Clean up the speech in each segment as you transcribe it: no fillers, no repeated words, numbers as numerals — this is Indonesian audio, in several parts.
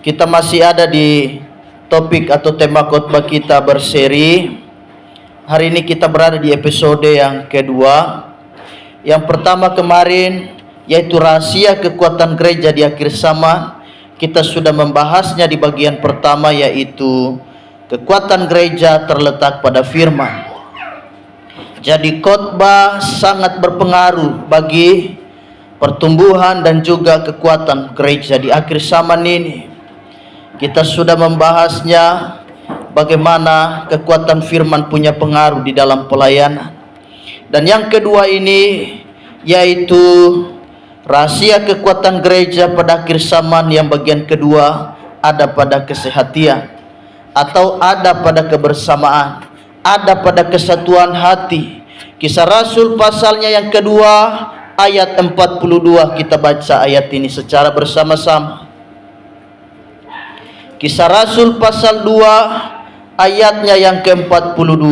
Kita masih ada di topik atau tema khotbah kita berseri. Hari ini kita berada di episode yang kedua. Yang pertama kemarin yaitu rahasia kekuatan gereja di akhir zaman. Kita sudah membahasnya di bagian pertama, yaitu kekuatan gereja terletak pada firman. Jadi khotbah sangat berpengaruh bagi pertumbuhan dan juga kekuatan gereja di akhir zaman ini. Kita sudah membahasnya bagaimana kekuatan firman punya pengaruh di dalam pelayanan. Dan yang kedua ini yaitu rahasia kekuatan gereja pada akhir zaman, yang bagian kedua ada pada kesehatian atau ada pada kebersamaan, ada pada kesatuan hati. Kisah Rasul pasalnya yang kedua ayat 42, kita baca ayat ini secara bersama-sama. Kisah Rasul pasal 2 ayatnya yang ke-42.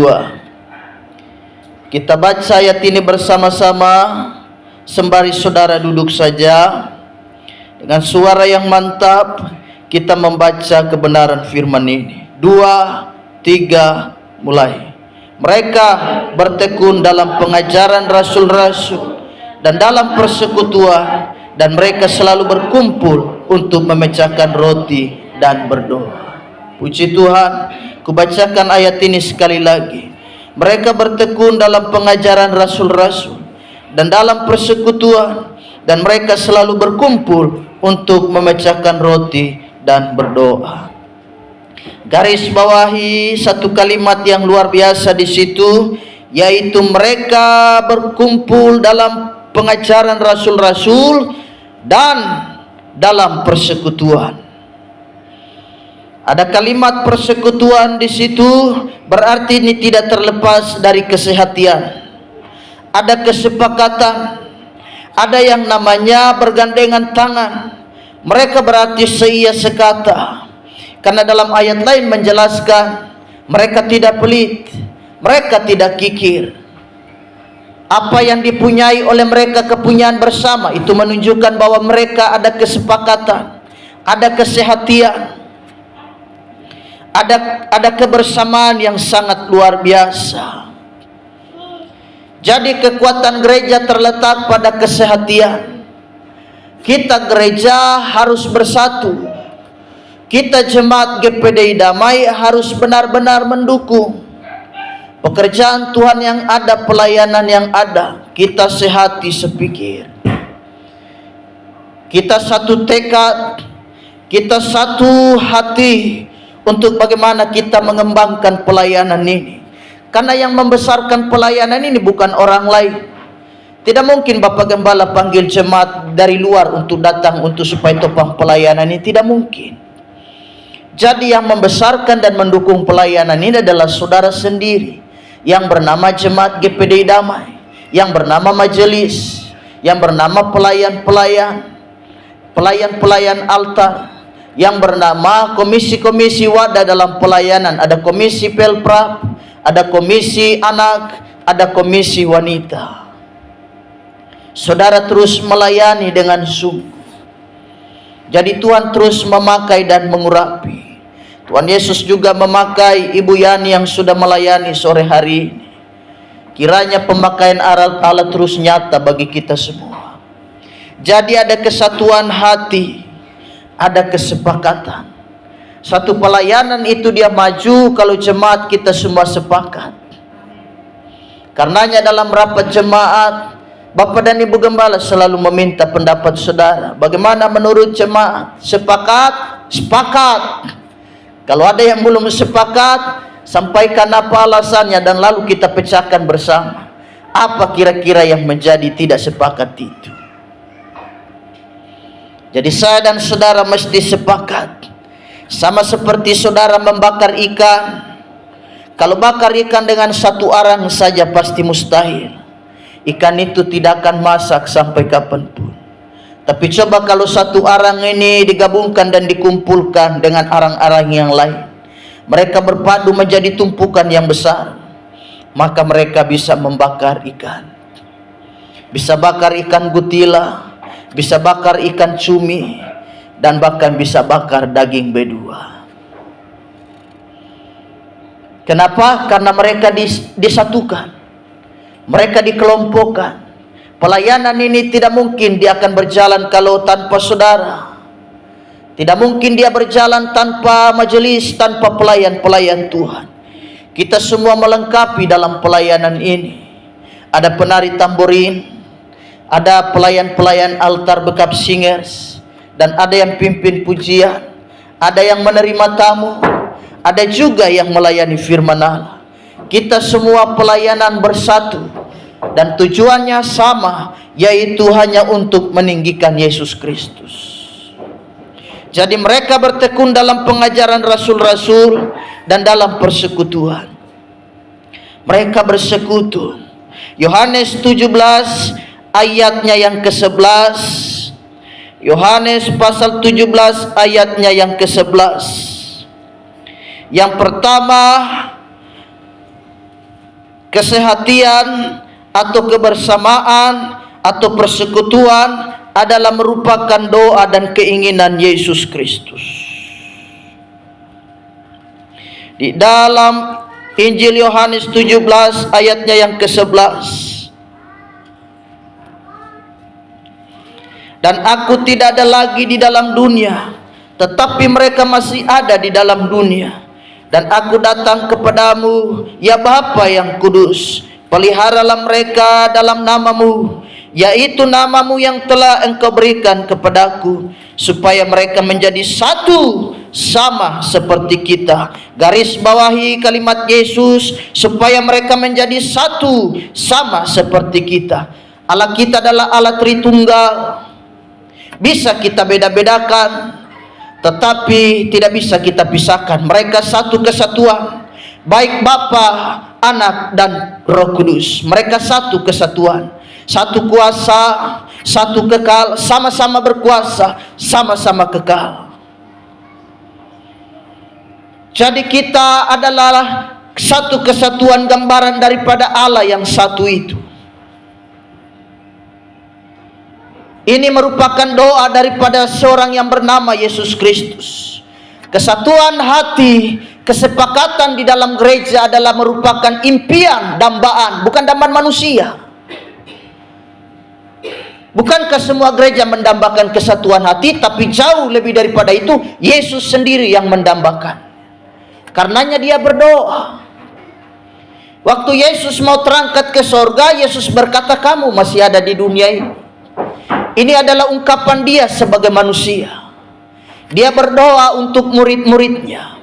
Kita baca ayat ini bersama-sama sembari saudara duduk saja. Dengan suara yang mantap kita membaca kebenaran firman ini. 2, 3, mulai. Mereka bertekun dalam pengajaran rasul-rasul dan dalam persekutuan, dan mereka selalu berkumpul untuk memecahkan roti dan berdoa. Puji Tuhan, kubacakan ayat ini sekali lagi. Mereka bertekun dalam pengajaran rasul-rasul dan dalam persekutuan, dan mereka selalu berkumpul untuk memecahkan roti dan berdoa. Garis bawahi satu kalimat yang luar biasa di situ, yaitu mereka berkumpul dalam pengajaran rasul-rasul dan dalam persekutuan. Ada kalimat persekutuan di situ, berarti ini tidak terlepas dari kesehatian. Ada kesepakatan, ada yang namanya bergandengan tangan. Mereka berarti seia sekata. Karena dalam ayat lain menjelaskan, mereka tidak pelit, mereka tidak kikir. Apa yang dipunyai oleh mereka kepunyaan bersama, itu menunjukkan bahwa mereka ada kesepakatan, ada kesehatian, ada kebersamaan yang sangat luar biasa. Jadi kekuatan gereja terletak pada kesehatian. Kita gereja harus bersatu. Kita jemaat GPDI Damai harus benar-benar mendukung pekerjaan Tuhan yang ada, pelayanan yang ada. Kita sehati sepikir, kita satu tekad, kita satu hati untuk bagaimana kita mengembangkan pelayanan ini. Karena yang membesarkan pelayanan ini bukan orang lain. Tidak mungkin Bapak Gembala panggil jemaat dari luar untuk datang untuk supaya topang pelayanan ini, tidak mungkin. Jadi yang membesarkan dan mendukung pelayanan ini adalah saudara sendiri, yang bernama jemaat GPDI Damai, yang bernama majelis, yang bernama pelayan-pelayan altar, yang bernama komisi-komisi wadah dalam pelayanan. Ada komisi pelprap, ada komisi anak, ada komisi wanita. Saudara terus melayani dengan sungguh. Jadi Tuhan terus memakai dan mengurapi. Tuhan Yesus juga memakai Ibu Yani yang sudah melayani sore hari ini. Kiranya pemakaian Allah terus nyata bagi kita semua. Jadi ada kesatuan hati, ada kesepakatan. Satu pelayanan itu dia maju kalau jemaat kita semua sepakat. Karenanya dalam rapat jemaat, Bapak dan Ibu Gembala selalu meminta pendapat saudara. Bagaimana menurut jemaat? Sepakat? Sepakat. Kalau ada yang belum sepakat, sampaikan apa alasannya dan lalu kita pecahkan bersama. Apa kira-kira yang menjadi tidak sepakat itu? Jadi saya dan saudara mesti sepakat. Sama seperti saudara membakar ikan. Kalau bakar ikan dengan satu arang saja pasti mustahil. Ikan itu tidak akan masak sampai kapanpun. Tapi coba kalau satu arang ini digabungkan dan dikumpulkan dengan arang-arang yang lain, mereka berpadu menjadi tumpukan yang besar, maka mereka bisa membakar ikan. Bisa bakar ikan gutila, bisa bakar ikan cumi, dan bahkan bisa bakar daging berdua. Kenapa? Karena mereka disatukan, mereka dikelompokkan. Pelayanan ini tidak mungkin dia akan berjalan kalau tanpa saudara. Tidak mungkin dia berjalan tanpa majelis, tanpa pelayan-pelayan Tuhan. Kita semua melengkapi dalam pelayanan ini. Ada penari tamborin, ada pelayan-pelayan altar backup singers, dan ada yang pimpin pujian, ada yang menerima tamu, ada juga yang melayani firman Allah. Kita semua pelayanan bersatu dan tujuannya sama, yaitu hanya untuk meninggikan Yesus Kristus. Jadi mereka bertekun dalam pengajaran rasul-rasul dan dalam persekutuan. Mereka bersekutu. Yohanes 17 ayatnya yang ke-11. Yohanes pasal 17 ayatnya yang ke-11. Yang pertama, kesehatian atau kebersamaan atau persekutuan adalah merupakan doa dan keinginan Yesus Kristus. Di dalam Injil Yohanes 17 ayatnya yang ke-11. Dan aku tidak ada lagi di dalam dunia, tetapi mereka masih ada di dalam dunia. Dan aku datang kepadamu, ya Bapa yang kudus, peliharalah mereka dalam namamu, yaitu namamu yang telah engkau berikan kepadaku, supaya mereka menjadi satu sama seperti kita. Garis bawahi kalimat Yesus, supaya mereka menjadi satu sama seperti kita. Allah kita adalah Allah Tritunggal. Bisa kita beda-bedakan, tetapi tidak bisa kita pisahkan. Mereka satu kesatuan, baik Bapa, Anak, dan Roh Kudus. Mereka satu kesatuan, satu kuasa, satu kekal, sama-sama berkuasa, sama-sama kekal. Jadi kita adalah satu kesatuan, gambaran daripada Allah yang satu itu. Ini merupakan doa daripada seorang yang bernama Yesus Kristus. Kesatuan hati, kesepakatan di dalam gereja adalah merupakan impian, dambaan, bukan dambaan manusia. Bukankah semua gereja mendambakan kesatuan hati? Tapi jauh lebih daripada itu, Yesus sendiri yang mendambakan. Karenanya dia berdoa. Waktu Yesus mau terangkat ke sorga, Yesus berkata, kamu masih ada di dunia ini. Ini adalah ungkapan dia sebagai manusia. Dia berdoa untuk murid-muridnya.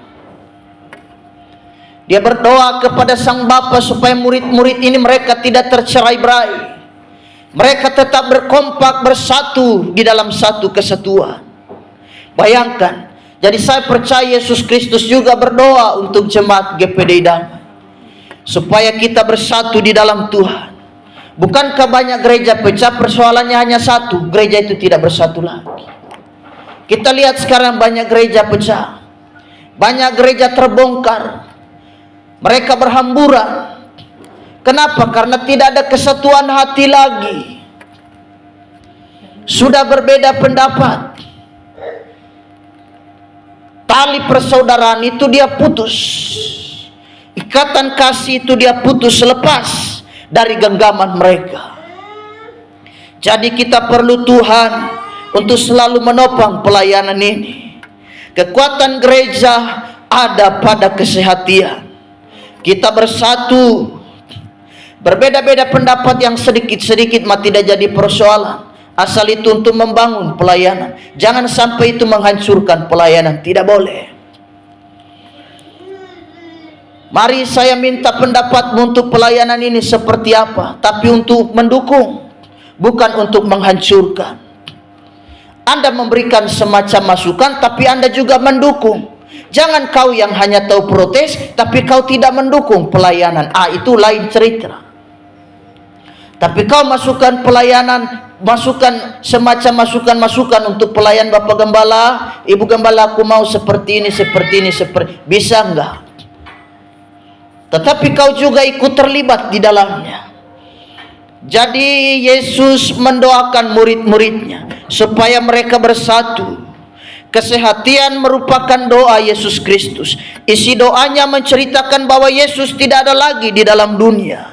Dia berdoa kepada Sang Bapa supaya murid-murid ini mereka tidak tercerai-berai. Mereka tetap berkompak, bersatu di dalam satu kesatuan. Bayangkan, jadi saya percaya Yesus Kristus juga berdoa untuk jemaat GPD Damai, supaya kita bersatu di dalam Tuhan. Bukankah banyak gereja pecah, persoalannya hanya satu, gereja itu tidak bersatu lagi. Kita lihat sekarang banyak gereja pecah, banyak gereja terbongkar, mereka berhamburan. Kenapa? Karena tidak ada kesatuan hati lagi. Sudah berbeda pendapat. Tali persaudaraan itu dia putus. Ikatan kasih itu dia putus, lepas dari genggaman mereka. Jadi kita perlu Tuhan untuk selalu menopang pelayanan ini. Kekuatan gereja ada pada kesehatian. Kita bersatu. Berbeda-beda pendapat yang sedikit-sedikit mah tidak jadi persoalan, asal itu untuk membangun pelayanan. Jangan sampai itu menghancurkan pelayanan, tidak boleh. Mari saya minta pendapatmu untuk pelayanan ini seperti apa, tapi untuk mendukung, bukan untuk menghancurkan. Anda memberikan semacam masukan, tapi Anda juga mendukung. Jangan kau yang hanya tahu protes, tapi kau tidak mendukung pelayanan. Itu lain cerita. Tapi kau masukkan pelayanan, masukkan semacam masukan untuk pelayan Bapak Gembala, Ibu Gembala, aku mau seperti ini, bisa enggak? Tetapi kau juga ikut terlibat di dalamnya. Jadi Yesus mendoakan murid-muridnya supaya mereka bersatu. Kesehatian merupakan doa Yesus Kristus. Isi doanya menceritakan bahwa Yesus tidak ada lagi di dalam dunia.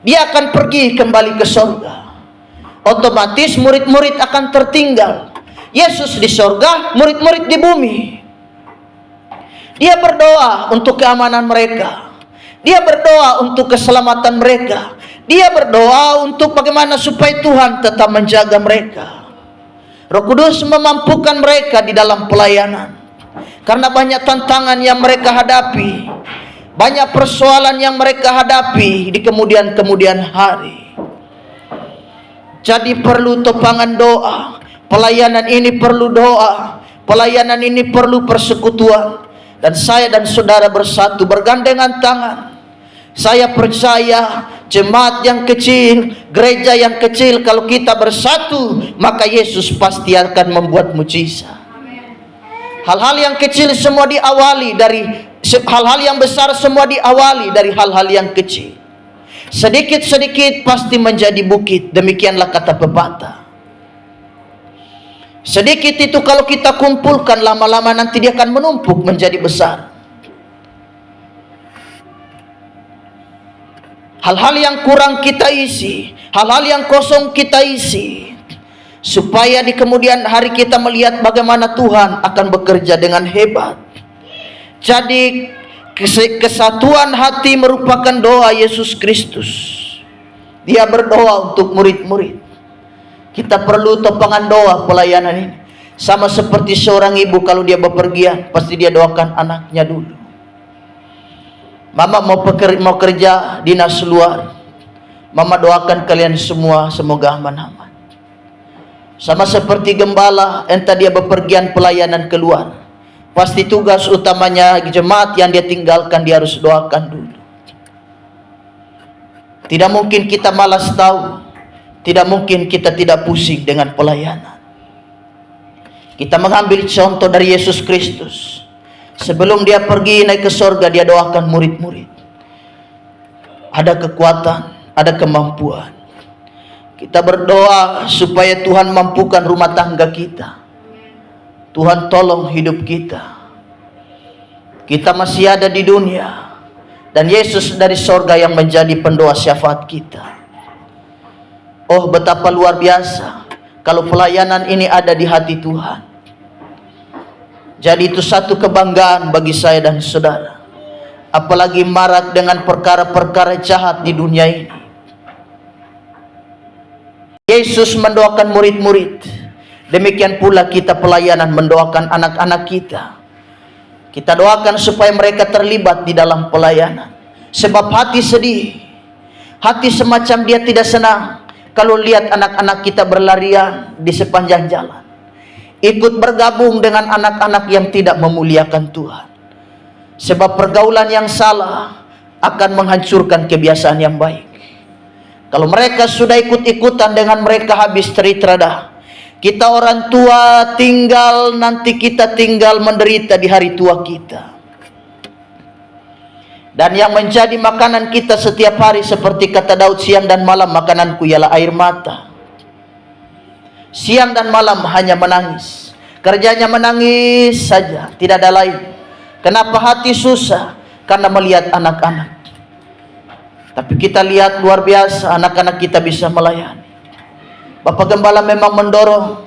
Dia akan pergi kembali ke sorga. Otomatis murid-murid akan tertinggal. Yesus di sorga, murid-murid di bumi. Dia berdoa untuk keamanan mereka. Dia berdoa untuk keselamatan mereka. Dia berdoa untuk bagaimana supaya Tuhan tetap menjaga mereka. Roh Kudus memampukan mereka di dalam pelayanan. Karena banyak tantangan yang mereka hadapi, banyak persoalan yang mereka hadapi di kemudian hari. Jadi perlu topangan doa. Pelayanan ini perlu doa. Pelayanan ini perlu persekutuan. Dan saya dan saudara bersatu bergandengan tangan. Saya percaya jemaat yang kecil, gereja yang kecil, kalau kita bersatu, maka Yesus pasti akan membuat mujizat. Hal-hal yang kecil semua diawali dari hal-hal yang besar, semua diawali dari hal-hal yang kecil. Sedikit-sedikit pasti menjadi bukit. Demikianlah kata pepatah. Sedikit itu kalau kita kumpulkan, lama-lama nanti dia akan menumpuk menjadi besar. Hal-hal yang kurang kita isi, hal-hal yang kosong kita isi, supaya di kemudian hari kita melihat bagaimana Tuhan akan bekerja dengan hebat. Jadi kesatuan hati merupakan doa Yesus Kristus. Dia berdoa untuk murid-murid. Kita perlu topangan doa pelayanan ini. Sama seperti seorang ibu kalau dia bepergian, pasti dia doakan anaknya dulu. Mama mau kerja dinas luar, Mama doakan kalian semua semoga aman-aman. Sama seperti gembala, entah dia bepergian pelayanan keluar, pasti tugas utamanya jemaat yang dia tinggalkan dia harus doakan dulu. Tidak mungkin kita malas tahu, tidak mungkin kita tidak pusing dengan pelayanan. Kita mengambil contoh dari Yesus Kristus. Sebelum dia pergi naik ke sorga, dia doakan murid-murid. Ada kekuatan, ada kemampuan. Kita berdoa supaya Tuhan mampukan rumah tangga kita. Tuhan tolong hidup kita. Kita masih ada di dunia, dan Yesus dari sorga yang menjadi pendoa syafaat kita. Oh, betapa luar biasa kalau pelayanan ini ada di hati Tuhan. Jadi itu satu kebanggaan bagi saya dan saudara. Apalagi marak dengan perkara-perkara jahat di dunia ini. Yesus mendoakan murid-murid. Demikian pula kita pelayanan mendoakan anak-anak kita. Kita doakan supaya mereka terlibat di dalam pelayanan. Sebab hati sedih, hati semacam dia tidak senang kalau lihat anak-anak kita berlarian di sepanjang jalan, ikut bergabung dengan anak-anak yang tidak memuliakan Tuhan. Sebab pergaulan yang salah akan menghancurkan kebiasaan yang baik. Kalau mereka sudah ikut-ikutan dengan mereka habis cerita. Kita orang tua nanti kita tinggal menderita di hari tua kita. Dan yang menjadi makanan kita setiap hari seperti kata Daud, siang dan malam makananku ialah air mata. Siang dan malam hanya menangis. Kerjanya menangis saja, tidak ada lain. Kenapa hati susah? Karena melihat anak-anak. Tapi kita lihat luar biasa anak-anak kita bisa melayani. Bapak Gembala memang mendorong,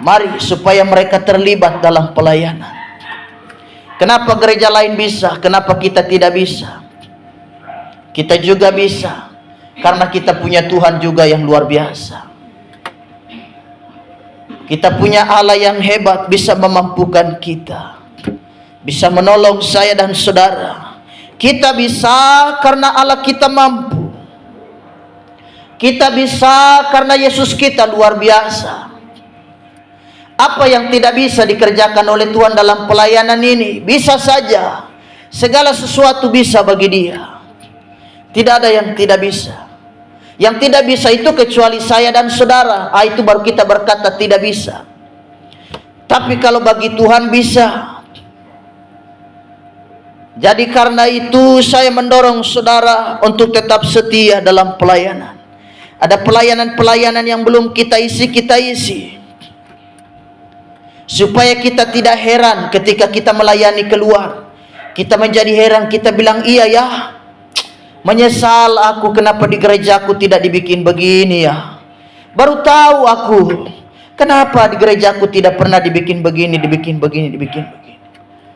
mari supaya mereka terlibat dalam pelayanan. Kenapa gereja lain bisa? Kenapa kita tidak bisa? Kita juga bisa, karena kita punya Tuhan juga yang luar biasa. Kita punya Allah yang hebat, bisa memampukan kita, bisa menolong saya dan saudara. Kita bisa karena Allah kita mampu. Kita bisa karena Yesus kita luar biasa. Apa yang tidak bisa dikerjakan oleh Tuhan dalam pelayanan ini? Bisa saja. Segala sesuatu bisa bagi Dia. Tidak ada yang tidak bisa. Yang tidak bisa itu kecuali saya dan saudara. Itu baru kita berkata tidak bisa. Tapi kalau bagi Tuhan bisa. Jadi karena itu saya mendorong saudara untuk tetap setia dalam pelayanan. Ada pelayanan-pelayanan yang belum kita isi, kita isi. supaya kita tidak heran ketika kita melayani keluar. Kita menjadi heran, kita bilang, iya ya, menyesal aku kenapa di gerejaku tidak dibikin begini ya. Baru tahu aku kenapa di gerejaku tidak pernah dibikin begini, dibikin begini.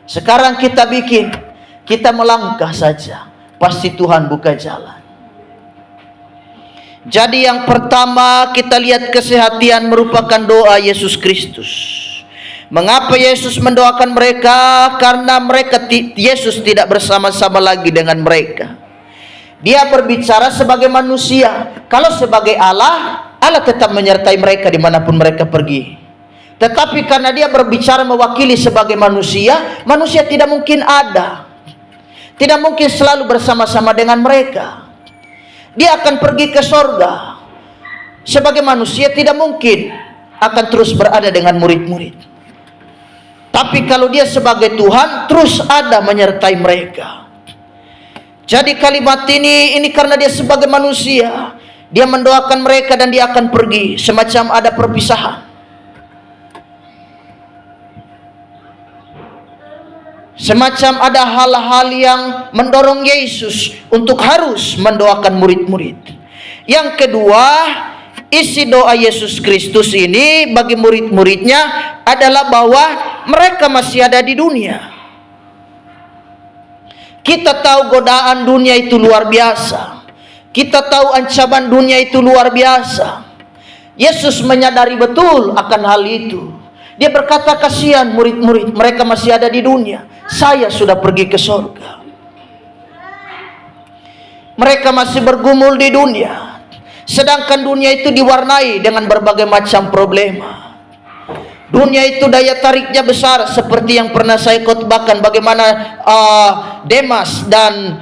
Sekarang kita bikin, kita melangkah saja, pasti Tuhan buka jalan. Jadi yang pertama kita lihat kesehatian merupakan doa Yesus Kristus. Mengapa Yesus mendoakan mereka? Karena Yesus tidak bersama-sama lagi dengan mereka. Dia berbicara sebagai manusia. Kalau sebagai Allah, Allah tetap menyertai mereka dimanapun mereka pergi. Tetapi karena dia berbicara mewakili sebagai manusia, manusia tidak mungkin ada, tidak mungkin selalu bersama-sama dengan mereka. Dia akan pergi ke sorga. Sebagai manusia tidak mungkin akan terus berada dengan murid-murid. Tapi kalau dia sebagai Tuhan, terus ada menyertai mereka. Jadi kalimat ini karena dia sebagai manusia, dia mendoakan mereka dan dia akan pergi. Semacam ada perpisahan. Semacam ada hal-hal yang mendorong Yesus untuk harus mendoakan murid-murid. Yang kedua, isi doa Yesus Kristus ini bagi murid-muridnya adalah bahwa mereka masih ada di dunia. Kita tahu godaan dunia itu luar biasa. Kita tahu ancaman dunia itu luar biasa. Yesus menyadari betul akan hal itu. Dia berkata, kasihan murid-murid, mereka masih ada di dunia. Saya sudah pergi ke surga. Mereka masih bergumul di dunia. Sedangkan dunia itu diwarnai dengan berbagai macam problema. Dunia itu daya tariknya besar, seperti yang pernah saya khotbahkan bagaimana Demas dan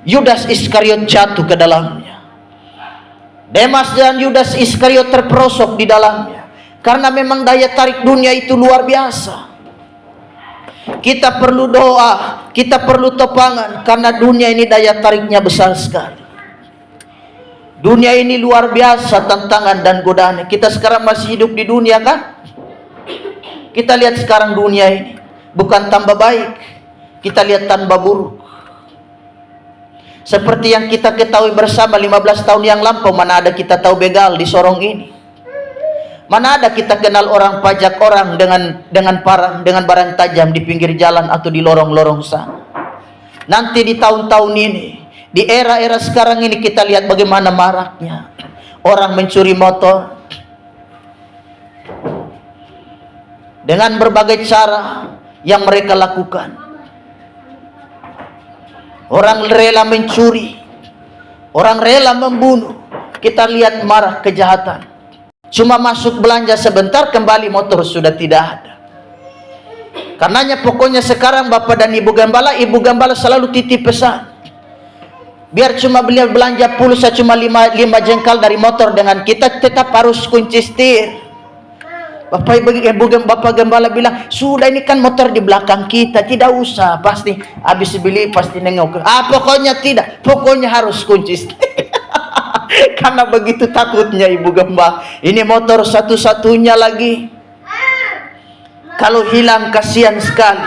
Yudas Iskariot jatuh ke dalamnya. Demas dan Yudas Iskariot terperosok di dalamnya. Karena memang daya tarik dunia itu luar biasa. Kita perlu doa, kita perlu topangan, karena dunia ini daya tariknya besar sekali. Dunia ini luar biasa tantangan dan godaan. Kita sekarang masih hidup di dunia kan? Kita lihat sekarang dunia ini bukan tambah baik, kita lihat tambah buruk. Seperti yang kita ketahui bersama 15 tahun yang lampau, mana ada kita tahu begal di Sorong ini. Mana ada kita kenal orang pajak orang dengan parang, dengan barang tajam di pinggir jalan atau di lorong-lorong sana. Nanti di tahun-tahun ini, di era-era sekarang ini, kita lihat bagaimana maraknya orang mencuri motor dengan berbagai cara yang mereka lakukan. Orang rela mencuri, orang rela membunuh. Kita lihat marah kejahatan. Cuma masuk belanja sebentar, kembali motor sudah tidak ada. Karenanya pokoknya sekarang Bapak dan Ibu Gembala selalu titip pesan. Biar cuma beliau belanja pulsa cuma 5 jengkal dari motor dengan kita, tetap harus kunci setir. Bapak Gembala bilang, sudah ini kan motor di belakang kita, tidak usah, pasti habis beli pasti nengok. Pokoknya tidak, pokoknya harus kunci setir. Karena begitu takutnya Ibu Gembala. Ini motor satu-satunya lagi. Kalau hilang kasihan sekali.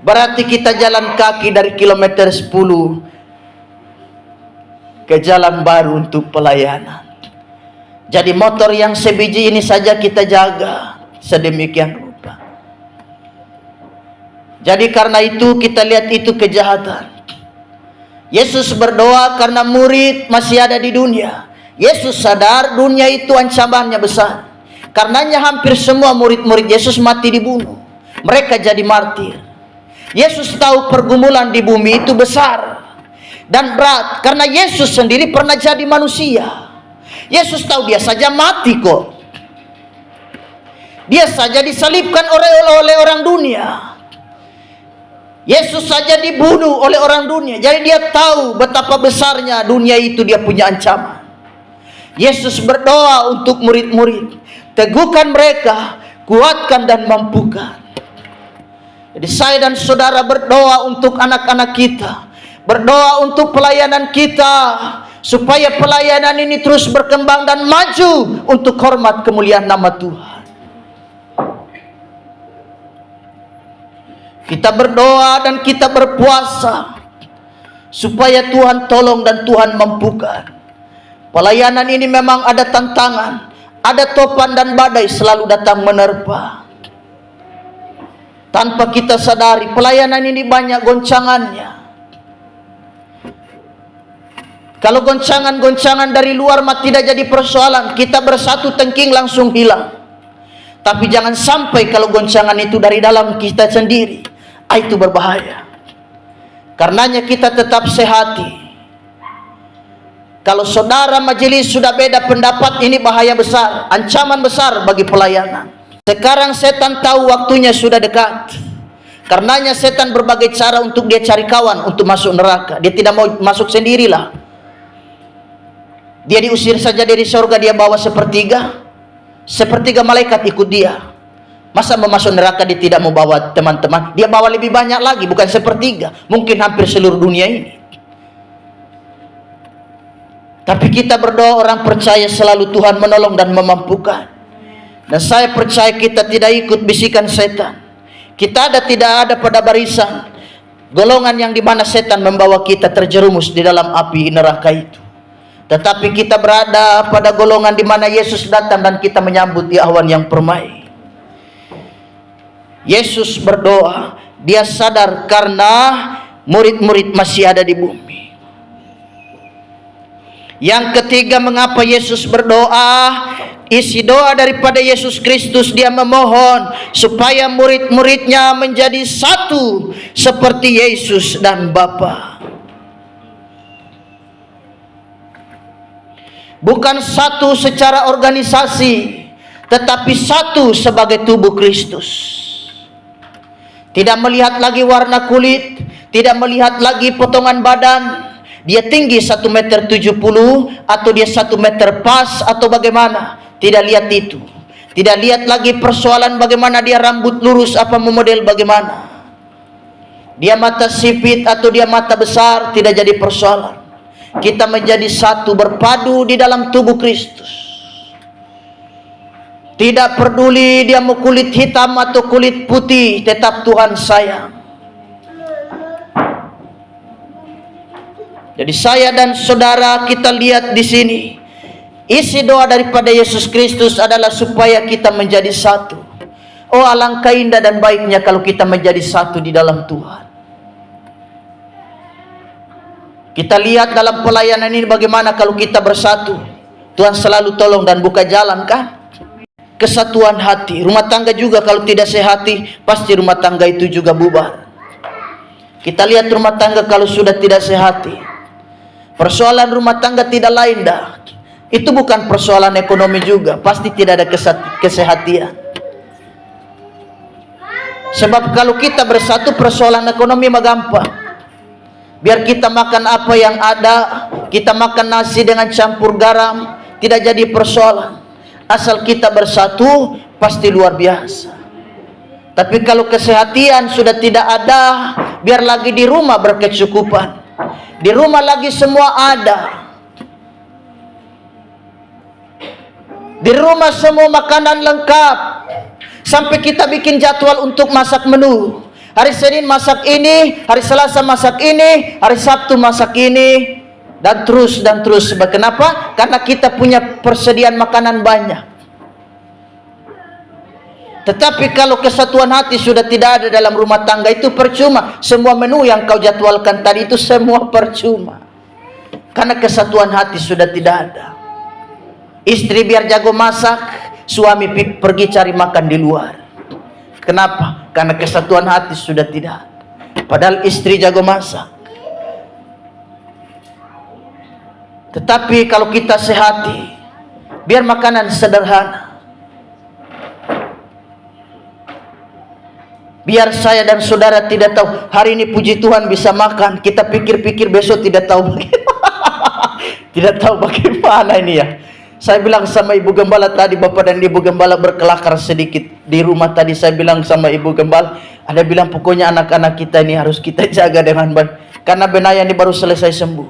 Berarti kita jalan kaki dari kilometer 10 ke jalan baru untuk pelayanan. Jadi motor yang sebiji ini saja kita jaga sedemikian rupa. Jadi karena itu kita lihat itu kejahatan. Yesus berdoa karena murid masih ada di dunia. Yesus sadar dunia itu ancamannya besar. Karenanya hampir semua murid-murid Yesus mati dibunuh. Mereka jadi martir. Yesus tahu pergumulan di bumi itu besar dan berat. Karena Yesus sendiri pernah jadi manusia. Yesus tahu dia saja mati kok. Dia saja disalibkan oleh orang dunia. Yesus saja dibunuh oleh orang dunia. Jadi dia tahu betapa besarnya dunia itu, dia punya ancaman. Yesus berdoa untuk murid-murid, teguhkan mereka, kuatkan dan mampukan. Jadi saya dan saudara berdoa untuk anak-anak kita, berdoa untuk pelayanan kita, supaya pelayanan ini terus berkembang dan maju untuk hormat kemuliaan nama Tuhan. Kita berdoa dan kita berpuasa supaya Tuhan tolong dan Tuhan mampukan. Pelayanan ini memang ada tantangan, ada topan dan badai selalu datang menerpa. Tanpa kita sadari, pelayanan ini banyak goncangannya. Kalau goncangan-goncangan dari luar mah tidak jadi persoalan, kita bersatu tengking langsung hilang. Tapi jangan sampai kalau goncangan itu dari dalam kita sendiri, itu berbahaya. Karenanya kita tetap sehati. Kalau saudara majelis sudah beda pendapat, ini bahaya besar, ancaman besar bagi pelayanan. Sekarang setan tahu waktunya sudah dekat. Karenanya setan berbagai cara untuk dia cari kawan untuk masuk neraka. Dia tidak mau masuk sendirilah. Dia diusir saja dari surga, dia bawa sepertiga malaikat ikut dia. Masa mau masuk neraka dia tidak mau bawa teman-teman? Dia bawa lebih banyak lagi, bukan sepertiga, mungkin hampir seluruh dunia ini. Tapi kita berdoa, orang percaya selalu Tuhan menolong dan memampukan. Dan saya percaya kita tidak ikut bisikan setan. Kita tidak ada pada barisan golongan yang dimana setan membawa kita terjerumus di dalam api neraka itu. Tetapi kita berada pada golongan di mana Yesus datang dan kita menyambut di awan yang permai. Yesus berdoa, dia sadar karena murid-murid masih ada di bumi. Yang ketiga, mengapa Yesus berdoa? Isi doa daripada Yesus Kristus, dia memohon supaya murid-muridnya menjadi satu seperti Yesus dan Bapa. Bukan satu secara organisasi, tetapi satu sebagai tubuh Kristus. Tidak melihat lagi warna kulit, tidak melihat lagi potongan badan. Dia tinggi 1,70 meter atau dia 1 meter pas atau bagaimana. Tidak lihat itu. Tidak lihat lagi persoalan bagaimana dia rambut lurus apa model bagaimana. Dia mata sipit atau dia mata besar, tidak jadi persoalan. Kita menjadi satu, berpadu di dalam tubuh Kristus. Tidak peduli dia mau kulit hitam atau kulit putih, tetap Tuhan sayang. Jadi saya dan saudara kita lihat di sini, isi doa daripada Yesus Kristus adalah supaya kita menjadi satu. Oh, alangkah indah dan baiknya kalau kita menjadi satu di dalam Tuhan. Kita lihat dalam pelayanan ini bagaimana kalau kita bersatu. Tuhan selalu tolong dan buka jalan, kan? Kesatuan hati. Rumah tangga juga kalau tidak sehati, pasti rumah tangga itu juga bubar. Kita lihat rumah tangga kalau sudah tidak sehati. Persoalan rumah tangga tidak lain dah. Itu bukan persoalan ekonomi juga, pasti tidak ada kesehatian. Sebab kalau kita bersatu, persoalan ekonomi mah gampang. Biar kita makan apa yang ada, kita makan nasi dengan campur garam, tidak jadi persoalan. Asal kita bersatu, pasti luar biasa. Tapi kalau kesehatian sudah tidak ada, biar lagi di rumah berkecukupan. Di rumah lagi semua ada. Di rumah semua makanan lengkap. Sampai kita bikin jadwal untuk masak menu. Hari Senin masak ini, hari Selasa masak ini, hari Sabtu masak ini, dan terus. Kenapa? Karena kita punya persediaan makanan banyak. Tetapi kalau kesatuan hati sudah tidak ada dalam rumah tangga, itu percuma. Semua menu yang kau jadwalkan tadi itu semua percuma. Karena kesatuan hati sudah tidak ada. Istri biar jago masak, suami pergi cari makan di luar. Kenapa? Karena kesatuan hati sudah tidak ada. Padahal istri jago masak. Tetapi kalau kita sehati, biar makanan sederhana. Biar saya dan saudara tidak tahu, hari ini puji Tuhan bisa makan, kita pikir-pikir besok tidak tahu bagaimana. Tidak tahu bagaimana ini ya. Saya bilang sama Ibu Gembala tadi, Bapak dan Ibu Gembala berkelakar sedikit di rumah tadi. Saya bilang sama Ibu Gembala, ada bilang pokoknya anak-anak kita ini harus kita jaga dengan baik. Karena Benaya ini baru selesai sembuh.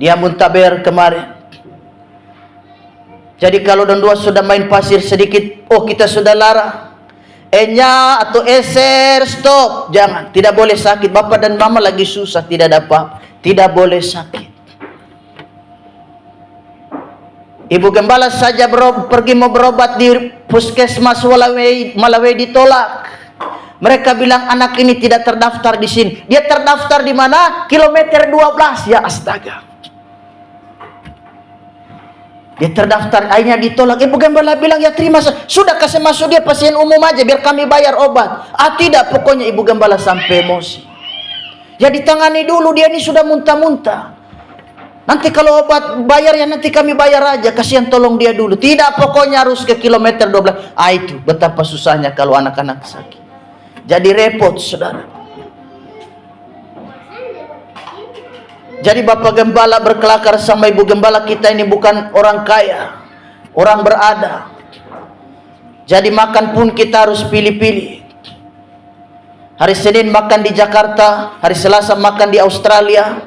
Dia muntaber kemarin. Jadi kalau dan dua sudah main pasir sedikit, oh kita sudah larang. E-nya atau eser, stop. Jangan, tidak boleh sakit. Bapak dan mama lagi susah, tidak dapat. Tidak boleh sakit. Ibu gembala saja pergi mau berobat di puskesmas Malawai ditolak. Mereka bilang anak ini tidak terdaftar di sini. Dia terdaftar di mana? Kilometer 12. Ya astaga. Dia terdaftar, akhirnya ditolak. Ibu gembala bilang, ya terima, sudah kasih masuk dia pasien umum aja biar kami bayar obat. Tidak, pokoknya ibu gembala sampai emosi. Ya ditangani dulu, dia ini sudah muntah-muntah. Nanti kalau obat bayar ya nanti kami bayar aja, kasihan tolong dia dulu. Tidak, pokoknya harus ke kilometer 12. Itu betapa susahnya kalau anak-anak sakit. Jadi repot, saudara. Jadi bapak gembala berkelakar sama ibu gembala, kita ini bukan orang kaya, orang berada. Jadi makan pun kita harus pilih-pilih. Hari Senin makan di Jakarta, hari Selasa makan di Australia,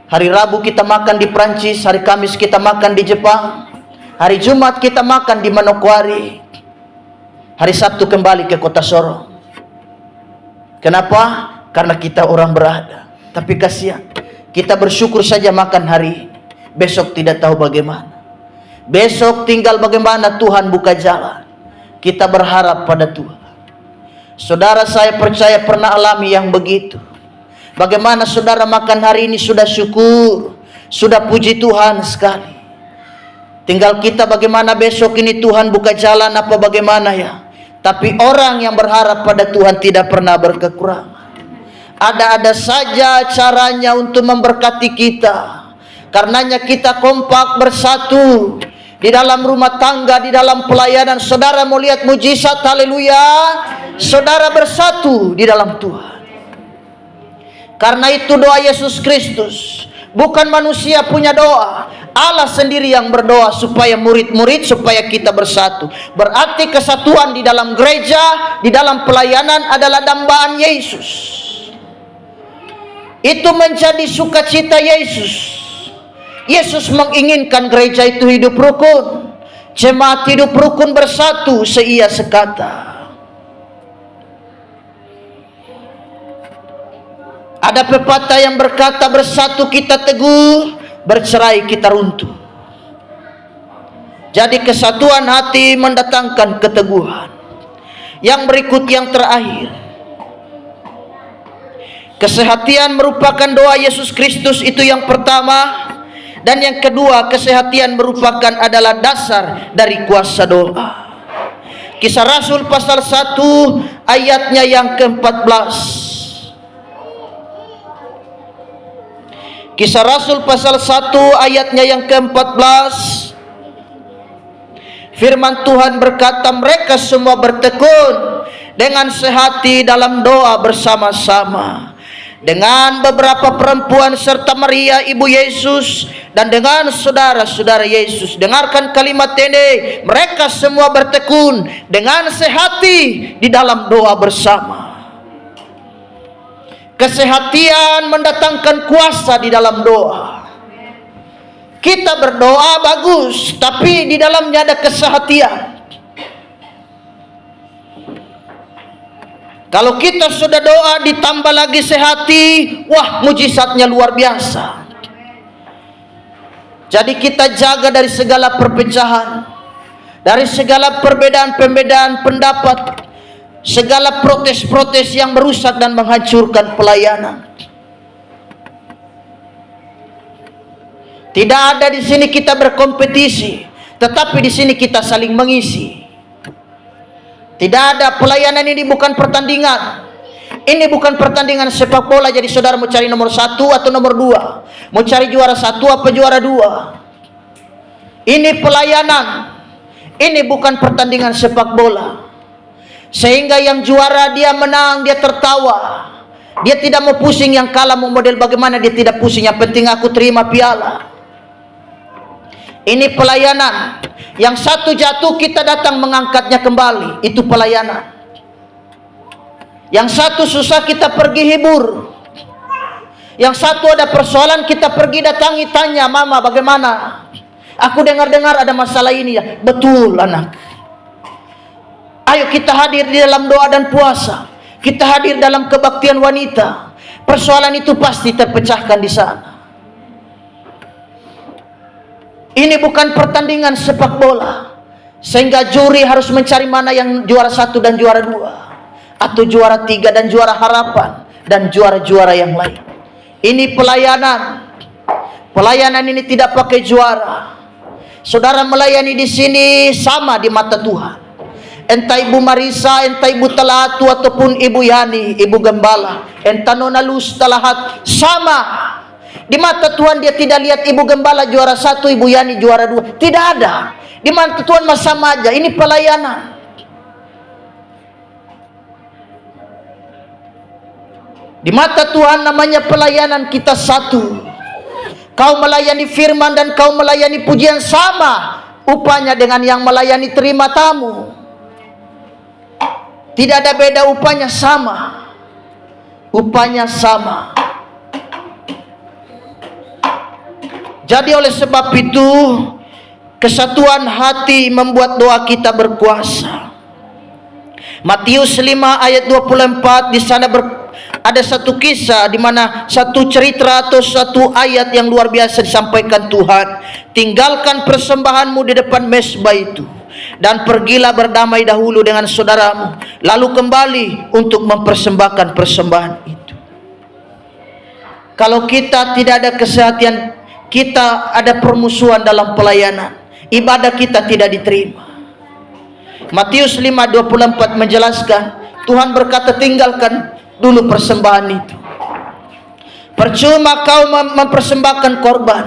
hari Rabu kita makan di Prancis, hari Kamis kita makan di Jepang, hari Jumat kita makan di Manokwari, hari Sabtu kembali ke kota Sorong. Kenapa? Karena kita orang berada. Tapi kasihan, kita bersyukur saja makan hari ini. Besok tidak tahu bagaimana. Besok tinggal bagaimana Tuhan buka jalan. Kita berharap pada Tuhan. Saudara, saya percaya pernah alami yang begitu. Bagaimana saudara makan hari ini sudah syukur, sudah puji Tuhan sekali. Tinggal kita bagaimana besok ini Tuhan buka jalan apa bagaimana ya. Tapi orang yang berharap pada Tuhan tidak pernah berkekurangan. Ada-ada saja caranya untuk memberkati kita. Karenanya kita kompak bersatu di dalam rumah tangga, di dalam pelayanan. Saudara mau lihat mujizat, haleluya. Saudara bersatu di dalam Tuhan. Karena itu doa Yesus Kristus, bukan manusia punya doa, Allah sendiri yang berdoa supaya murid-murid, supaya kita bersatu. Berarti kesatuan di dalam gereja, di dalam pelayanan adalah dambaan Yesus. Itu menjadi sukacita Yesus. Yesus menginginkan gereja itu hidup rukun, jemaat hidup rukun bersatu seia sekata. Ada pepatah yang berkata, bersatu kita teguh, bercerai kita runtuh. Jadi kesatuan hati mendatangkan keteguhan. Yang berikut yang terakhir, kesehatian merupakan doa Yesus Kristus, itu yang pertama. Dan yang kedua, kesehatian merupakan adalah dasar dari kuasa doa. Kisah Rasul pasal 1 ayatnya yang ke-14. Kisah Rasul pasal 1 ayatnya yang ke-14. Firman Tuhan berkata, mereka semua bertekun dengan sehati dalam doa bersama-sama dengan beberapa perempuan serta Maria ibu Yesus dan dengan saudara-saudara Yesus. Dengarkan kalimat ini, mereka semua bertekun dengan sehati di dalam doa bersama. Kesehatian mendatangkan kuasa di dalam doa. Kita berdoa bagus, tapi di dalamnya ada kesehatian. Kalau kita sudah doa ditambah lagi sehati, wah mujizatnya luar biasa. Jadi kita jaga dari segala perpecahan, dari segala perbedaan-perbedaan pendapat, segala protes-protes yang merusak dan menghancurkan pelayanan. Tidak ada di sini kita berkompetisi, tetapi di sini kita saling mengisi. Tidak ada, pelayanan ini bukan pertandingan. Ini bukan pertandingan sepak bola. Jadi saudara mau cari nomor 1 atau nomor 2, mau cari juara 1 apa juara 2. Ini pelayanan. Ini bukan pertandingan sepak bola. Sehingga yang juara dia menang, dia tertawa. Dia tidak mau pusing, yang kalah mau model bagaimana dia tidak pusing. Yang penting aku terima piala. Ini pelayanan. Yang satu jatuh kita datang mengangkatnya kembali. Itu pelayanan. Yang satu susah kita pergi hibur. Yang satu ada persoalan kita pergi datangi, tanya, mama bagaimana? Aku dengar-dengar ada masalah ini ya. Betul anak. Ayo kita hadir di dalam doa dan puasa. Kita hadir dalam kebaktian wanita. Persoalan itu pasti terpecahkan di sana. Ini bukan pertandingan sepak bola, sehingga juri harus mencari mana yang juara 1 dan juara 2, atau juara 3 dan juara harapan, dan juara-juara yang lain. Ini pelayanan. Pelayanan ini tidak pakai juara. Saudara melayani di sini sama di mata Tuhan. Entah Ibu Marisa, entah Ibu Talatu, ataupun Ibu Yani, Ibu Gembala, entah Nona Lus Talahat, sama. Di mata Tuhan dia tidak lihat Ibu Gembala juara 1, Ibu Yani juara 2. Tidak ada. Di mata Tuhan sama aja. Ini pelayanan. Di mata Tuhan namanya pelayanan kita satu. Kau melayani firman dan kau melayani pujian sama upahnya dengan yang melayani terima tamu. Tidak ada beda, upahnya sama. Upahnya sama. Jadi oleh sebab itu, kesatuan hati membuat doa kita berkuasa. Matius 5 ayat 24, di sana ada satu kisah di mana satu cerita atau satu ayat yang luar biasa disampaikan Tuhan. Tinggalkan persembahanmu di depan mezbah itu, dan pergilah berdamai dahulu dengan saudaramu, lalu kembali untuk mempersembahkan persembahan itu. Kalau kita tidak ada kesehatan, kita ada permusuhan dalam pelayanan, ibadah kita tidak diterima. Matius 5:24 menjelaskan, Tuhan berkata, tinggalkan dulu persembahan itu. Percuma kau mempersembahkan korban,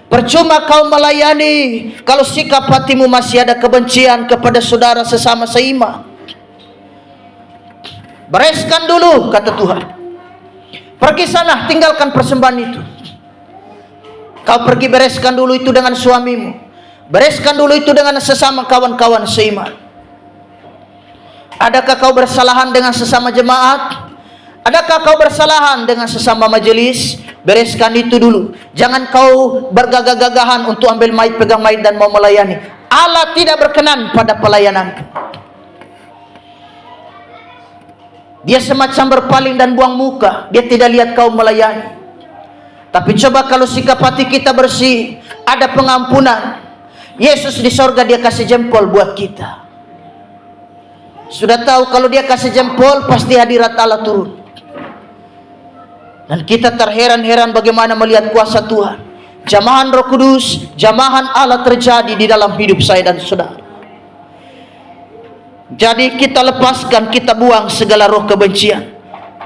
percuma kau melayani kalau sikap hatimu masih ada kebencian kepada saudara sesama seiman. Bereskan dulu, kata Tuhan. Pergi sana, tinggalkan persembahan itu. Kau pergi bereskan dulu itu dengan suamimu. Bereskan dulu itu dengan sesama kawan-kawan seiman. Adakah kau bersalahan dengan sesama jemaat? Adakah kau bersalahan dengan sesama majelis? Bereskan itu dulu. Jangan kau bergagah-gagahan untuk ambil maid, pegang maid dan mau melayani. Allah tidak berkenan pada pelayanan. Dia semacam berpaling dan buang muka. Dia tidak lihat kau melayani. Tapi coba kalau sikap hati kita bersih, ada pengampunan. Yesus di sorga dia kasih jempol buat kita. Sudah tahu kalau dia kasih jempol, pasti hadirat Allah turun. Dan kita terheran-heran bagaimana melihat kuasa Tuhan. Jamahan Roh Kudus, jamahan Allah terjadi di dalam hidup saya dan saudara. Jadi kita lepaskan, kita buang segala roh kebencian.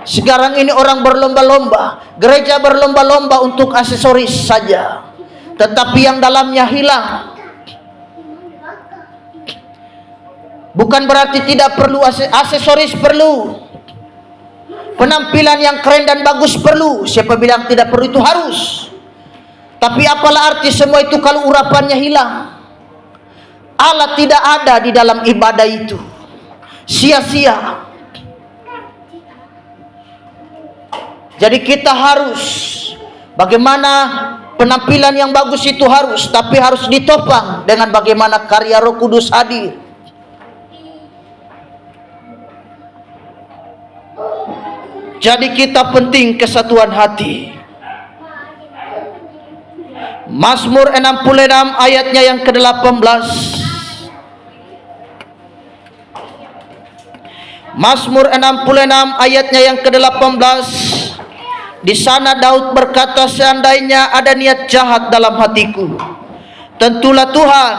Sekarang ini orang berlomba-lomba, gereja berlomba-lomba untuk aksesoris saja, tetapi yang dalamnya hilang. Bukan berarti tidak perlu aksesoris, perlu. Penampilan yang keren dan bagus perlu. Siapa bilang tidak perlu? Itu harus. Tapi apalah arti semua itu kalau urapannya hilang? Allah tidak ada di dalam ibadah itu. Sia-sia. Jadi kita harus, bagaimana penampilan yang bagus itu harus, tapi harus ditopang dengan bagaimana karya Roh Kudus hadir. Jadi kita penting kesatuan hati. Mazmur 66 ayatnya yang ke-18. Mazmur 66 ayatnya yang ke-18. Di sana Daud berkata, seandainya ada niat jahat dalam hatiku, tentulah Tuhan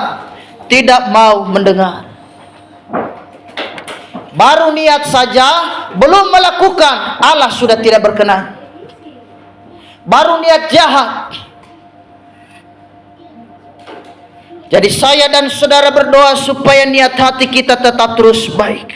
tidak mau mendengar. Baru niat saja, belum melakukan, Allah sudah tidak berkenan. Baru niat jahat. Jadi saya dan saudara berdoa supaya niat hati kita tetap terus baik.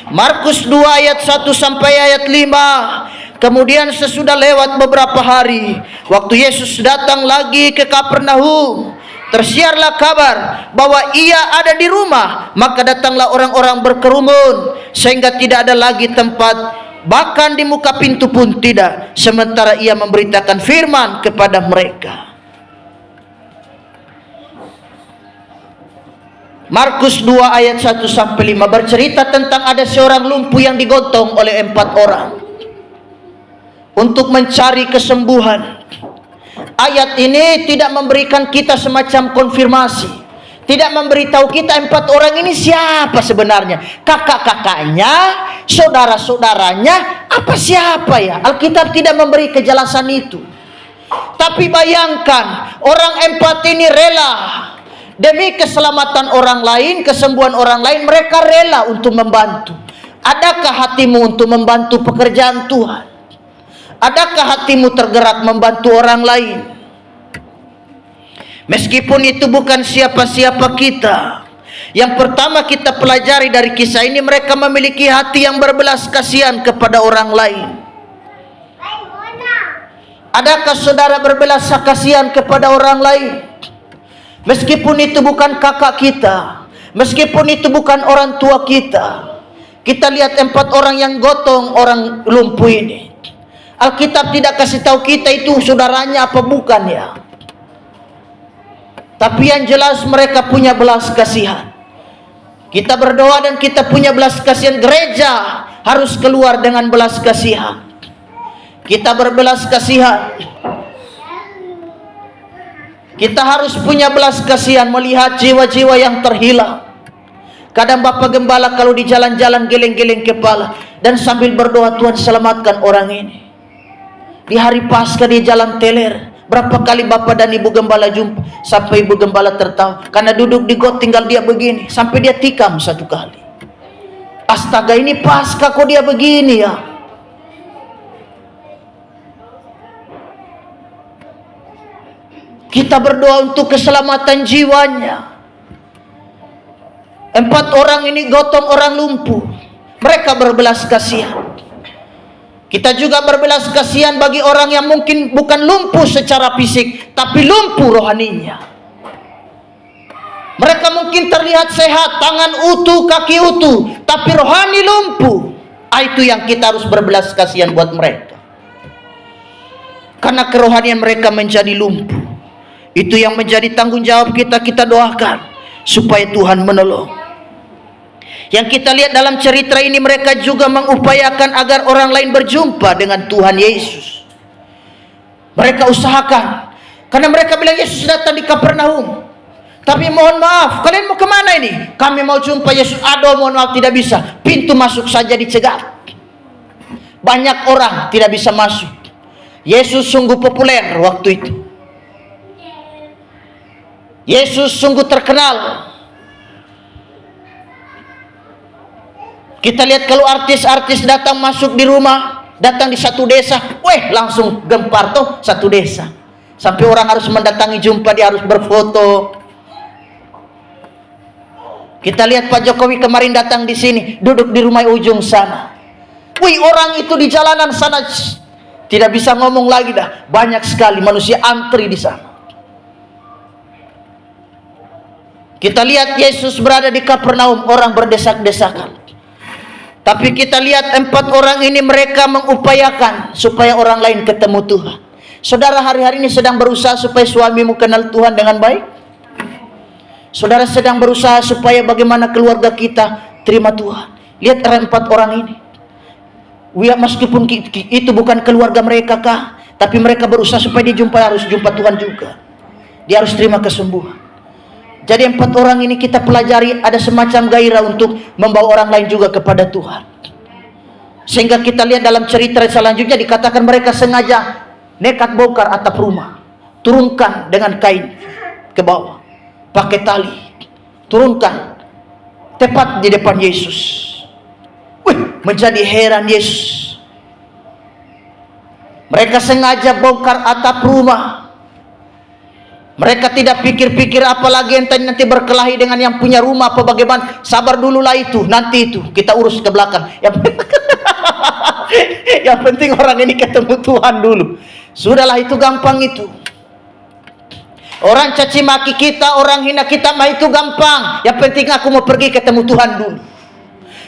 Markus 2 ayat 1 sampai ayat 5. Kemudian sesudah lewat beberapa hari, waktu Yesus datang lagi ke Kapernaum, tersiarlah kabar bahwa ia ada di rumah. Maka datanglah orang-orang berkerumun, sehingga tidak ada lagi tempat, bahkan di muka pintu pun tidak, sementara ia memberitakan firman kepada mereka. Markus 2 ayat 1 sampai 5 bercerita tentang ada seorang lumpuh yang digotong oleh 4 orang untuk mencari kesembuhan. Ayat ini tidak memberikan kita semacam konfirmasi, tidak memberitahu kita 4 orang ini siapa sebenarnya, kakak-kakaknya, saudara-saudaranya, apa siapa ya. Alkitab tidak memberi kejelasan itu. Tapi bayangkan, orang 4 ini rela demi keselamatan orang lain, kesembuhan orang lain, mereka rela untuk membantu. Adakah hatimu untuk membantu pekerjaan Tuhan? Adakah hatimu tergerak membantu orang lain? Meskipun itu bukan siapa-siapa kita. Yang pertama kita pelajari dari kisah ini, mereka memiliki hati yang berbelas kasihan kepada orang lain. Adakah saudara berbelas kasihan kepada orang lain? Meskipun itu bukan kakak kita, meskipun itu bukan orang tua kita. Kita lihat 4 orang yang gotong orang lumpuh ini. Alkitab tidak kasih tahu kita itu saudaranya apa bukan ya. Tapi yang jelas mereka punya belas kasihan. Kita berdoa dan kita punya belas kasihan. Gereja harus keluar dengan belas kasihan. Kita berbelas kasihan. Kita harus punya belas kasihan melihat jiwa-jiwa yang terhilang. Kadang Bapak Gembala kalau di jalan-jalan geleng-geleng kepala dan sambil berdoa, Tuhan selamatkan orang ini. Di hari Paskah di Jalan Teler, berapa kali Bapak dan Ibu Gembala jumpa, sampai Ibu Gembala tertawa karena duduk di got tinggal dia begini, sampai dia tikam 1 kali. Astaga, ini Paskah kok dia begini ya. Kita berdoa untuk keselamatan jiwanya. 4 orang ini gotong orang lumpuh, mereka berbelas kasihan. Kita juga berbelas kasihan bagi orang yang mungkin bukan lumpuh secara fisik, tapi lumpuh rohaninya. Mereka mungkin terlihat sehat, tangan utuh, kaki utuh, tapi rohani lumpuh. Itu yang kita harus berbelas kasihan buat mereka. Karena kerohanian mereka menjadi lumpuh. Itu yang menjadi tanggung jawab kita, kita doakan supaya Tuhan menolong. Yang kita lihat dalam cerita ini, mereka juga mengupayakan agar orang lain berjumpa dengan Tuhan Yesus. Mereka usahakan, karena mereka bilang Yesus datang di Kapernaum. Tapi mohon maaf, kalian mau kemana ini? Kami mau jumpa Yesus. Aduh, mohon maaf, tidak bisa. Pintu masuk saja dicegat. Banyak orang tidak bisa masuk. Yesus sungguh populer waktu itu. Yesus sungguh terkenal. Kita lihat kalau artis-artis datang masuk di rumah, datang di satu desa, langsung gempar tuh satu desa. Sampai orang harus mendatangi jumpa, dia harus berfoto. Kita lihat Pak Jokowi kemarin datang di sini, duduk di rumah ujung sana. Orang itu di jalanan sana tidak bisa ngomong lagi dah. Banyak sekali manusia antri di sana. Kita lihat Yesus berada di Kapernaum, orang berdesak-desakan. Tapi kita lihat 4 orang ini, mereka mengupayakan supaya orang lain ketemu Tuhan. Saudara hari-hari ini sedang berusaha supaya suamimu kenal Tuhan dengan baik. Saudara sedang berusaha supaya bagaimana keluarga kita terima Tuhan. Lihat 4 orang ini. Meskipun itu bukan keluarga mereka kah, tapi mereka berusaha supaya dia harus jumpa Tuhan juga. Dia harus terima kesembuhan. Jadi 4 orang ini kita pelajari ada semacam gairah untuk membawa orang lain juga kepada Tuhan. Sehingga kita lihat dalam cerita selanjutnya dikatakan mereka sengaja nekat bongkar atap rumah. Turunkan dengan kain ke bawah. Pakai tali. Turunkan. Tepat di depan Yesus. Menjadi heran Yesus. Mereka sengaja bongkar atap rumah. Mereka tidak pikir-pikir apalagi nanti berkelahi dengan yang punya rumah apa bagaimana. Sabar dululah itu, nanti itu kita urus ke belakang. Yang penting orang ini ketemu Tuhan dulu. Sudahlah, itu gampang itu. Orang caci maki kita, orang hina kita mah itu gampang. Yang penting aku mau pergi ketemu Tuhan dulu.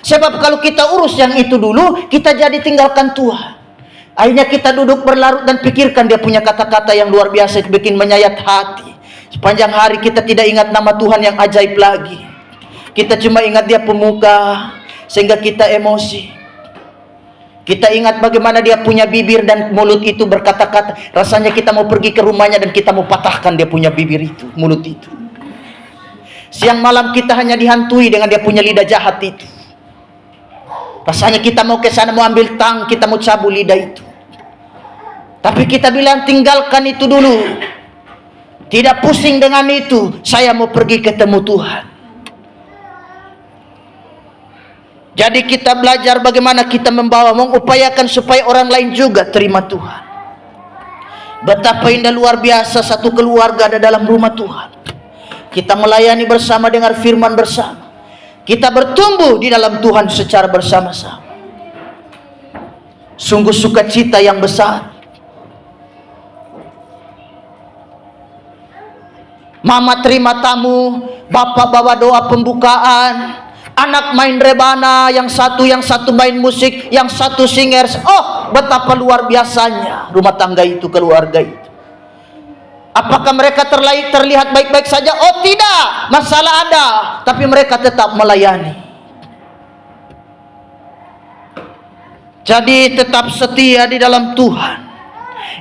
Sebab kalau kita urus yang itu dulu, kita jadi tinggalkan Tuhan. Akhirnya kita duduk berlarut dan pikirkan dia punya kata-kata yang luar biasa, bikin menyayat hati. Sepanjang hari kita tidak ingat nama Tuhan yang ajaib lagi. Kita cuma ingat dia pemuka, sehingga kita emosi. Kita ingat bagaimana dia punya bibir dan mulut itu berkata-kata. Rasanya kita mau pergi ke rumahnya dan kita mau patahkan dia punya bibir itu, mulut itu. Siang malam kita hanya dihantui dengan dia punya lidah jahat itu. Rasanya kita mau ke sana, mau ambil tang, kita mau cabut lidah itu. Tapi kita bilang tinggalkan itu dulu. Tidak pusing dengan itu. Saya mau pergi ketemu Tuhan. Jadi kita belajar bagaimana kita membawa, mengupayakan supaya orang lain juga terima Tuhan. Betapa indah luar biasa satu keluarga ada dalam rumah Tuhan. Kita melayani bersama, dengar firman bersama. Kita bertumbuh di dalam Tuhan secara bersama-sama. Sungguh sukacita yang besar. Mama terima tamu, bapak bawa doa pembukaan, anak main rebana, yang satu main musik, yang satu singers. Oh, betapa luar biasanya rumah tangga itu, keluarga itu. Apakah mereka terlihat baik-baik saja? Oh tidak, masalah ada, tapi mereka tetap melayani. Jadi tetap setia di dalam Tuhan.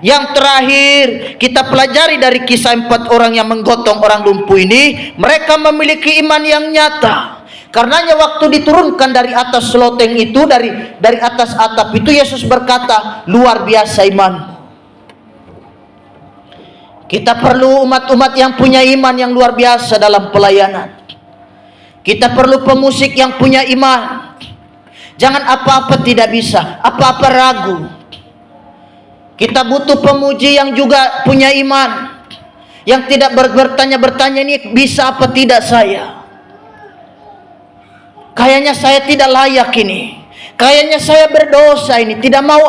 Yang terakhir kita pelajari dari kisah 4 orang yang menggotong orang lumpuh ini, mereka memiliki iman yang nyata. Karenanya waktu diturunkan dari atas loteng itu, dari atas atap itu, Yesus berkata, luar biasa imanmu. Kita perlu umat-umat yang punya iman yang luar biasa dalam pelayanan. Kita perlu pemusik yang punya iman. Jangan apa-apa tidak bisa, apa-apa ragu. Kita butuh pemuji yang juga punya iman, yang tidak bertanya-bertanya, ini bisa apa tidak saya. Kayaknya saya tidak layak ini. Kayaknya saya berdosa ini. Tidak mau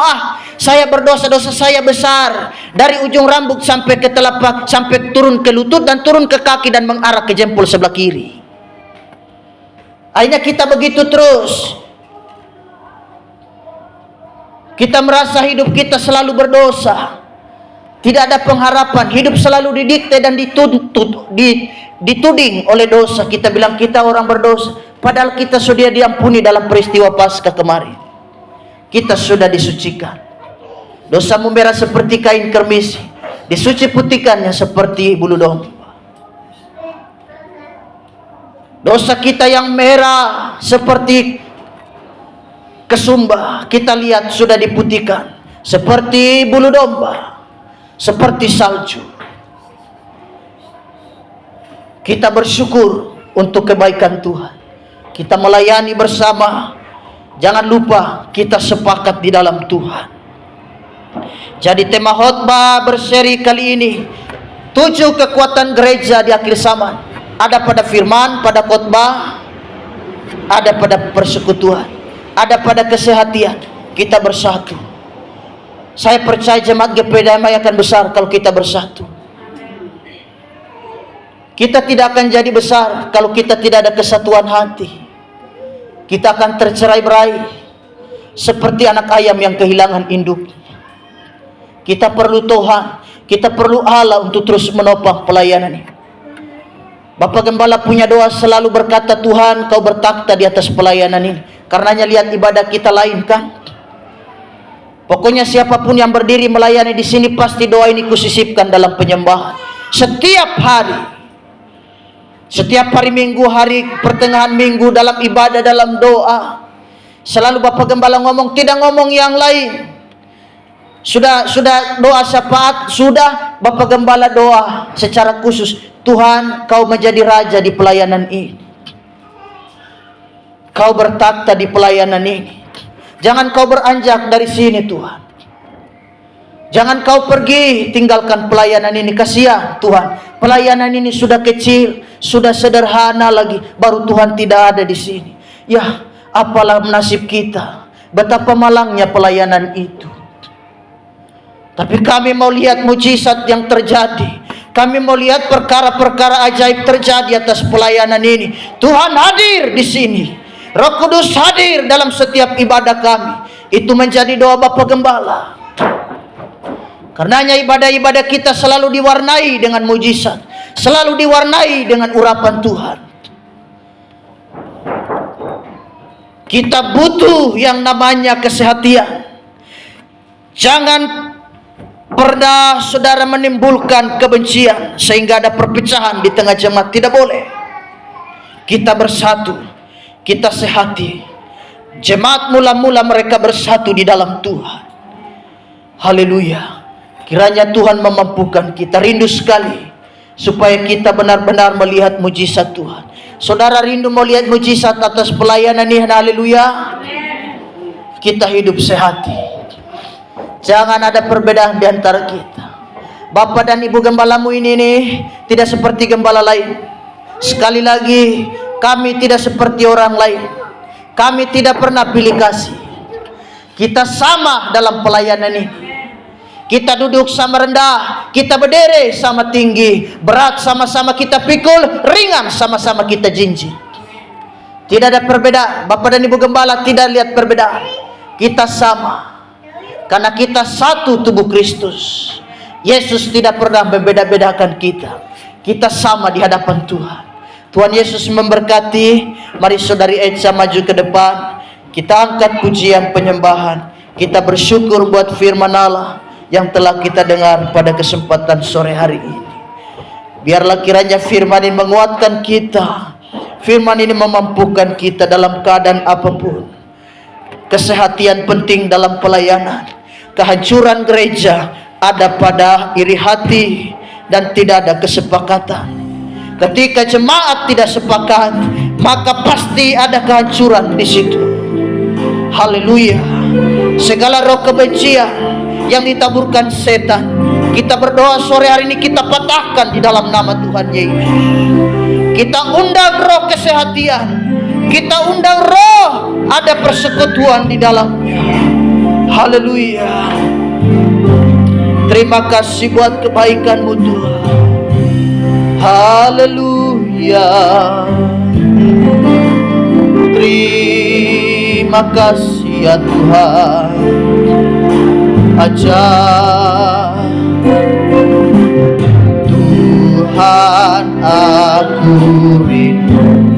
saya berdosa, dosa saya besar. Dari ujung rambut sampai ke telapak, sampai turun ke lutut dan turun ke kaki dan mengarah ke jempol sebelah kiri. Akhirnya kita begitu terus. Kita merasa hidup kita selalu berdosa. Tidak ada pengharapan. Hidup selalu didikte dan dituding oleh dosa. Kita bilang kita orang berdosa. Padahal kita sudah diampuni dalam peristiwa Paskah kemarin. Kita sudah disucikan. Dosamu merah seperti kain kermis, disuci putihkannya seperti bulu domba. Dosa kita yang merah seperti kesumba, kita lihat sudah diputihkan seperti bulu domba, seperti salju. Kita bersyukur untuk kebaikan Tuhan. Kita melayani bersama. Jangan lupa kita sepakat di dalam Tuhan. Jadi tema khotbah berseri kali ini, 7 kekuatan gereja di akhir zaman. Ada pada firman, pada khotbah, ada pada persekutuan, ada pada kesehatan. Kita bersatu. Saya percaya jemaat GP Damai akan besar kalau kita bersatu. Kita tidak akan jadi besar kalau kita tidak ada kesatuan hati. Kita akan tercerai-berai seperti anak ayam yang kehilangan induk. Kita perlu Tuhan, kita perlu Allah untuk terus menopang pelayanan ini. Bapak Gembala punya doa selalu berkata, Tuhan kau bertakhta di atas pelayanan ini. Karenanya lihat ibadah kita lain kan. Pokoknya siapapun yang berdiri melayani di sini pasti doa ini kusisipkan dalam penyembahan. Setiap hari. Setiap hari Minggu, hari pertengahan minggu, dalam ibadah, dalam doa. Selalu Bapak Gembala ngomong, tidak ngomong yang lain. Sudah doa syafaat, sudah Bapak Gembala doa secara khusus. Tuhan kau menjadi raja di pelayanan ini. Kau bertakhta di pelayanan ini. Jangan kau beranjak dari sini Tuhan. Jangan kau pergi tinggalkan pelayanan ini. Kasihan Tuhan, pelayanan ini sudah kecil, sudah sederhana lagi, baru Tuhan tidak ada di sini. Ya, apalah nasib kita. Betapa malangnya pelayanan itu. Tapi kami mau lihat mujizat yang terjadi. Kami mau lihat perkara-perkara ajaib terjadi atas pelayanan ini. Tuhan hadir di sini. Roh Kudus hadir dalam setiap ibadah kami. Itu menjadi doa Bapak Gembala. Karenanya ibadah-ibadah kita selalu diwarnai dengan mujizat, selalu diwarnai dengan urapan Tuhan. Kita butuh yang namanya kesehatan. Jangan pernah saudara menimbulkan kebencian sehingga ada perpecahan di tengah jemaat. Tidak boleh. Kita bersatu, kita sehati. Jemaat mula-mula mereka bersatu di dalam Tuhan. Haleluya. Kiranya Tuhan memampukan kita. Rindu sekali supaya kita benar-benar melihat mujizat Tuhan. Saudara rindu melihat mujizat atas pelayanan ini. Haleluya. Kita hidup sehati. Jangan ada perbedaan di antara kita. Bapak dan Ibu gembalamu ini nih tidak seperti gembala lain. Sekali lagi, kami tidak seperti orang lain. Kami tidak pernah pilih kasih. Kita sama dalam pelayanan ini. Kita duduk sama rendah, kita berdiri sama tinggi, berat sama-sama kita pikul, ringan sama-sama kita jinjing. Tidak ada perbedaan. Bapak dan Ibu gembala tidak lihat perbedaan. Kita sama. Karena kita satu tubuh Kristus. Yesus tidak pernah membeda-bedakan kita. Kita sama di hadapan Tuhan. Tuhan Yesus memberkati. Mari saudari Echa maju ke depan. Kita angkat pujian penyembahan. Kita bersyukur buat firman Allah yang telah kita dengar pada kesempatan sore hari ini. Biarlah kiranya firman ini menguatkan kita. Firman ini memampukan kita dalam keadaan apapun. Kesehatan penting dalam pelayanan. Kehancuran gereja ada pada iri hati dan tidak ada kesepakatan. Ketika jemaat tidak sepakat, maka pasti ada kehancuran di situ. Haleluya. Segala roh kebencian yang ditaburkan setan, kita berdoa sore hari ini, kita patahkan di dalam nama Tuhan Yesus. Kita undang roh kesehatan, kita undang roh ada persekutuan di dalamnya. Haleluya. Terima kasih buat kebaikan-Mu Tuhan. Haleluya. Terima kasih ya Tuhan. Ajar Tuhan aku rindu.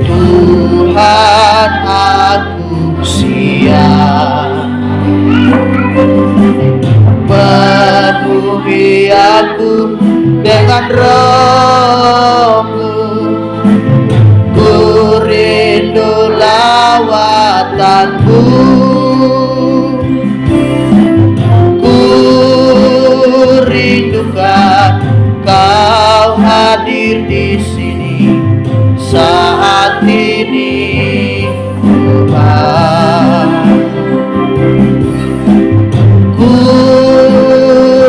Tuhan aku siap. Penuhi aku dengan roh-Mu. Ku rindu lawatan-Mu. Ku rindukan Kau hadir di sini saat ini, Tuhan. Ku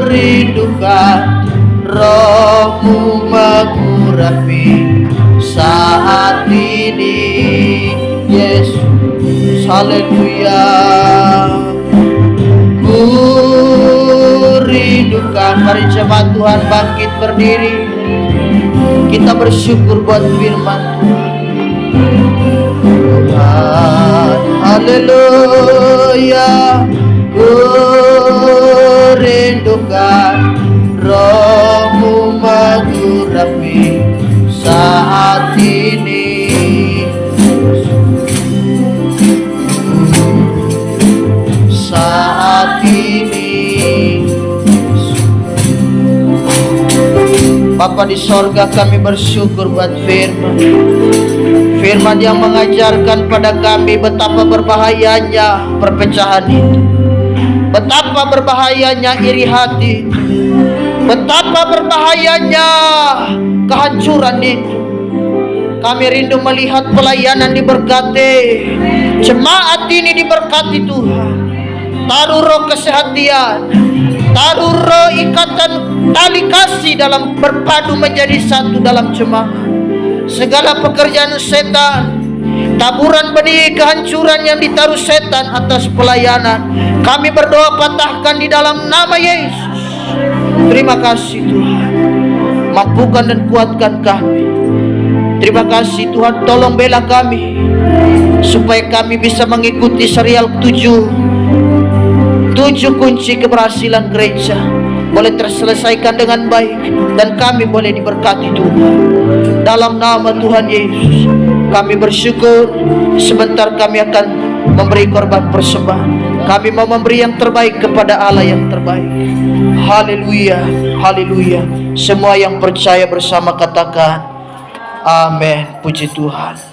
rindukan Roh-Mu mengurapi saat ini, Yesus. Haleluya. Ku rindukan. Mari jemaat Tuhan bangkit berdiri. Kita bersyukur buat firman Tuhan. Haleluya. Ku rindukan Roh-Mu mengurapi saat ini. Saat ini. Bapa di sorga, kami bersyukur buat firman. Firman yang mengajarkan pada kami betapa berbahayanya perpecahan itu. Betapa berbahayanya iri hati. Betapa berbahayanya kehancuran itu. Kami rindu melihat pelayanan diberkati. Jemaat ini diberkati Tuhan. Taruh roh kesehatan. Taruh roh ikatan tali kasih dalam berpadu menjadi satu dalam jemaat. Segala pekerjaan setan, taburan benih kehancuran yang ditaruh setan atas pelayanan, kami berdoa patahkan di dalam nama Yesus. Terima kasih Tuhan. Mampukan dan kuatkan kami. Terima kasih Tuhan, tolong bela kami supaya kami bisa mengikuti serial 7 7 kunci keberhasilan gereja boleh terselesaikan dengan baik, dan kami boleh diberkati Tuhan. Dalam nama Tuhan Yesus, kami bersyukur. Sebentar kami akan memberi korban persembahan. Kami mau memberi yang terbaik kepada Allah yang terbaik. Haleluya, haleluya. Semua yang percaya bersama katakan amin. Puji Tuhan.